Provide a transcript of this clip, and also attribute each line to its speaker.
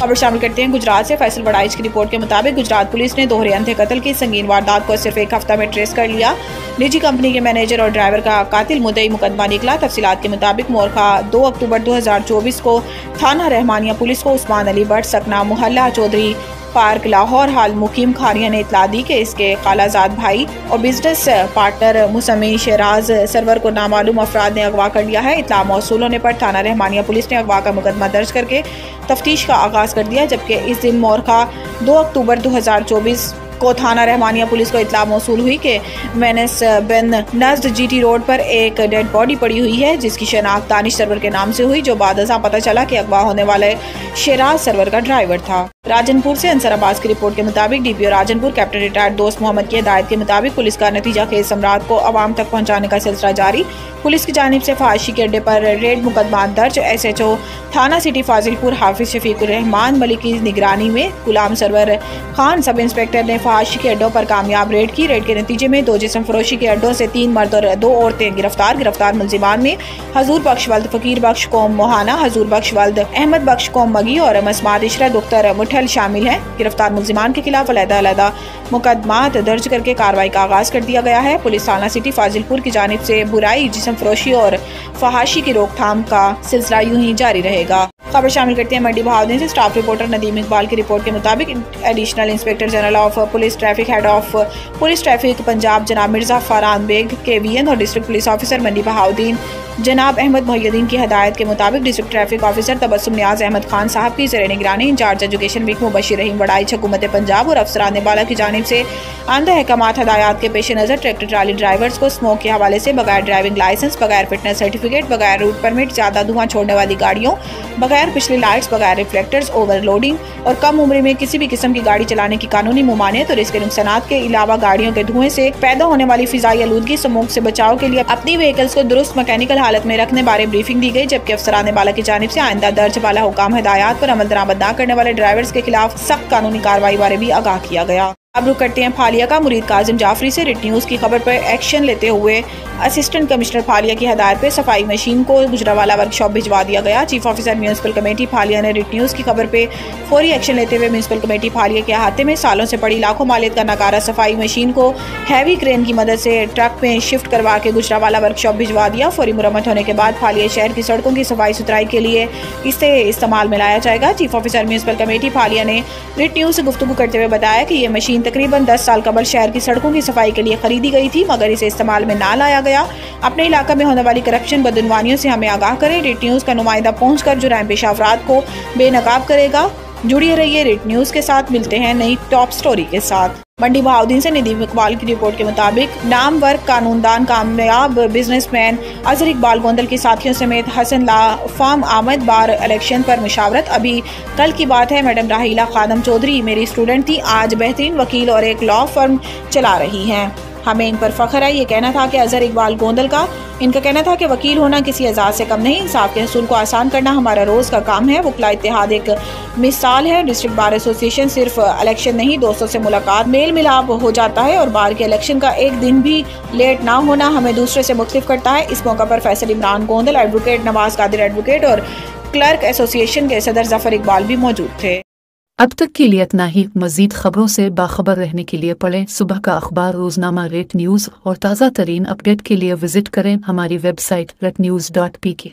Speaker 1: खबर शामिल करते हैं गुजरात से। फैसल वड़ाइच की रिपोर्ट के मुताबिक गुजरात पुलिस ने दोहरे अंधे कत्ल की संगीन वारदात को सिर्फ एक हफ्ता में ट्रेस कर लिया। निजी कंपनी के मैनेजर और ड्राइवर का कातिल मुद्दई मुकदमा निकला। तफसीलात के मुताबिक मोरखा 2 अक्टूबर 2024 को थाना रहमानिया पुलिस को उस्मान अली भट्ट सकना मोहल्ला चौधरी पार्क लाहौर हाल मुकीम खारिया ने इतला दी कि इसके खालाजाद भाई और बिजनेस पार्टनर मुसमी शहराज सरवर को नामालूम अफराद ने अगवा कर लिया है। इतला मौसूल होने पर थाना रहमानिया पुलिस ने अगवा का मुकदमा दर्ज करके तफ्तीश का आगाज कर दिया, जबकि इस दिन मोरखा 2 अक्टूबर 2024 को थाना रहमानिया पुलिस को इतला मौसूल हुई कि वेनिस बिन नज़्द जीटी रोड पर एक डेड बॉडी पड़ी हुई है, जिसकी शनाख्त दानिश सरवर के नाम से हुई, जो बाद अज़ां पता चला कि अगवा होने वाले शहराज सरवर का ड्राइवर था। राजनपुर से अंसर अब्बास की रिपोर्ट के मुताबिक डीपीओ राजनपुर कैप्टन रिटायर्ड दोस्त मोहम्मद की हिदायत के मुताबिक पुलिस का नतीजा खेज सम्राट को अवाम तक पहुंचाने का सिलसिला जारी। पुलिस की जानिब से फहाशी के अड्डे पर रेड मुकदमा दर्ज। SHO थाना सिटी फाजिलपुर हाफिज शफीकुर रहमान मलिक की निगरानी में गुलाम सरवर खान सब इंस्पेक्टर ने फहाशी के अड्डों पर कामयाब रेड की। रेड के नतीजे में 2 जिस्म फरोशी के अड्डों से 3 मर्द और 2 औरतें गिरफ्तार मुलजिमान में हजूर बख्श वल्द फकीर बख्श कौम मोहाना, हजूर बख्श वल्द अहमद बख्श कौम मगी और मसमात इशरत दुख्तर मुठल शामिल हैं। गिरफ्तार मुलजिमान के खिलाफ अलग-अलग मुकदमात दर्ज करके कार्रवाई का आगाज कर दिया गया है। पुलिस थाना सिटी फाजिलपुर की जानिब से बुराई जिस्म फरोशी और फहाशी की रोकथाम का सिलसिला यूं ही जारी रहेगा। खबर शामिल करते हैं मंडी बहादुर से। स्टाफ रिपोर्टर नदीम इकबाल की रिपोर्ट के मुताबिक additional inspector general of police traffic head of police traffic Punjab जनाब मिर्जा फरहान बेग KVN और डिस्ट्रिक्ट पुलिस ऑफिसर मंडी बहाउद्दीन जनाब अहमद मोहिउद्दीन की हदायत के मुताबिक डिस्ट्रिक्ट ट्रैफिक ऑफिसर तबस्सुम नियाज अहमद खान साहब की ज़ेर निगरानी इंचार्ज एजुकेशन वीक मुबशिर रहीम वड़ाइच हुकूमत पंजाब और अफसरान बाला की जानिब से आंदा अहकामात हदायत के पेश नज़र ट्रैक्टर ट्राली ड्राइवर्स को स्मोक के हवाले से बगैर ड्राइविंग लाइसेंस, बगैर फिटनेस सर्टिफिकेट, बगैर रूट परमिट, ज़्यादा धुआं छोड़ने वाली गाड़ियों, बगैर पिछली लाइट्स, बगैर रिफ्लेक्टर्स, ओवरलोडिंग और कम उम्र में किसी भी किस्म की गाड़ी चलाने की कानूनी मुमानियत और इसके नुकसानात के अलावा गाड़ियों के धुएं से पैदा होने वाली फिजाई आलूदगी स्मोक से बचाव के लिए अपनी व्हीकल्स को दुरुस्त मैकेनिकल हालत में रखने बारे ब्रीफिंग दी गई, जबकि अफसरान बाला की जानिब से आइंदा दर्ज वाला हुकाम हिदायत पर अमल दरामद न करने वाले ड्राइवर्स के खिलाफ सख्त कानूनी कार्रवाई बारे भी आगाह किया गया। अब रुक करते हैं फालिया का। मुरीद काजिम जाफरी से रिट न्यूज़ की खबर पर एक्शन लेते हुए असिस्टेंट कमिश्नर फालिया की हदायत पर सफाई मशीन को गुजरावाला वर्कशॉप भिजवा दिया गया। चीफ ऑफिसर म्यूनिसिपल कमेटी फालिया ने रिट न्यूज़ की खबर पर फौरी एक्शन लेते हुए म्यूनिसिपल कमेटी फालिया के अहाते में सालों से पड़ी लाखों मालियत का नकारा सफाई मशीन को हैवी क्रेन की मदद से ट्रक में शिफ्ट करवा के गुजरावाला वर्कशॉप भिजवा दिया। फौरी मुरम्मत होने के बाद फालिया शहर की सड़कों की सफाई सुथराई के लिए इसे इस्तेमाल में लाया जाएगा। चीफ ऑफिसर म्यूनिसिपल कमेटी फालिया ने रिट न्यूज़ से गुफ्तगू करते हुए बताया कि ये मशीन तकरीबन 10 साल कबल शहर की सड़कों की सफाई के लिए खरीदी गई थी, मगर इसे इस्तेमाल में ना लाया गया। अपने इलाका में होने वाली करप्शन बदनवानियों से हमें आगाह करें। रिट न्यूज़ का नुमाइंदा पहुंचकर जुराइम पेशा अफराद को बेनकाब करेगा। जुड़े रहिए रिट न्यूज़ के साथ। मिलते हैं नई टॉप स्टोरी के साथ। मंडी बहाउद्दीन से नदीम इकबाल की रिपोर्ट के मुताबिक नामवर कानूनदान कामयाब बिजनेसमैन अजहर इकबाल गोंदल के साथियों समेत हसन ला फार्म आमद बार इलेक्शन पर मुशावरत। अभी कल की बात है, मैडम राहीला खानम चौधरी मेरी स्टूडेंट थी, आज बेहतरीन वकील और एक लॉ फर्म चला रही हैं। हमें इन पर फख्र है। ये कहना था कि अजहर इकबाल गोंदल का इनका कहना था कि वकील होना किसी एजाज से कम नहीं, इंसाफ के हसूल को आसान करना हमारा रोज़ का काम है। वकला इत्तेहाद एक मिसाल है। डिस्ट्रिक्ट बार एसोसिएशन सिर्फ इलेक्शन नहीं, दोस्तों से मुलाकात मेल मिलाप हो जाता है और बार के इलेक्शन का एक दिन भी लेट ना होना हमें दूसरे से मुख्तलिफ करता है। इस मौका पर फैसल इमरान गोंदल, एडवोकेट नवाज कादिर एडवोकेट और क्लर्क एसोसिएशन के सदर जफर इकबाल भी मौजूद थे।
Speaker 2: अब तक के लिए इतना ही। मज़ीद खबरों से बाखबर रहने के लिए पढ़ें सुबह का अखबार, रोजनामा रेट न्यूज़ और ताज़ा तरीन अपडेट के लिए विजिट करें हमारी वेबसाइट retnews.pk।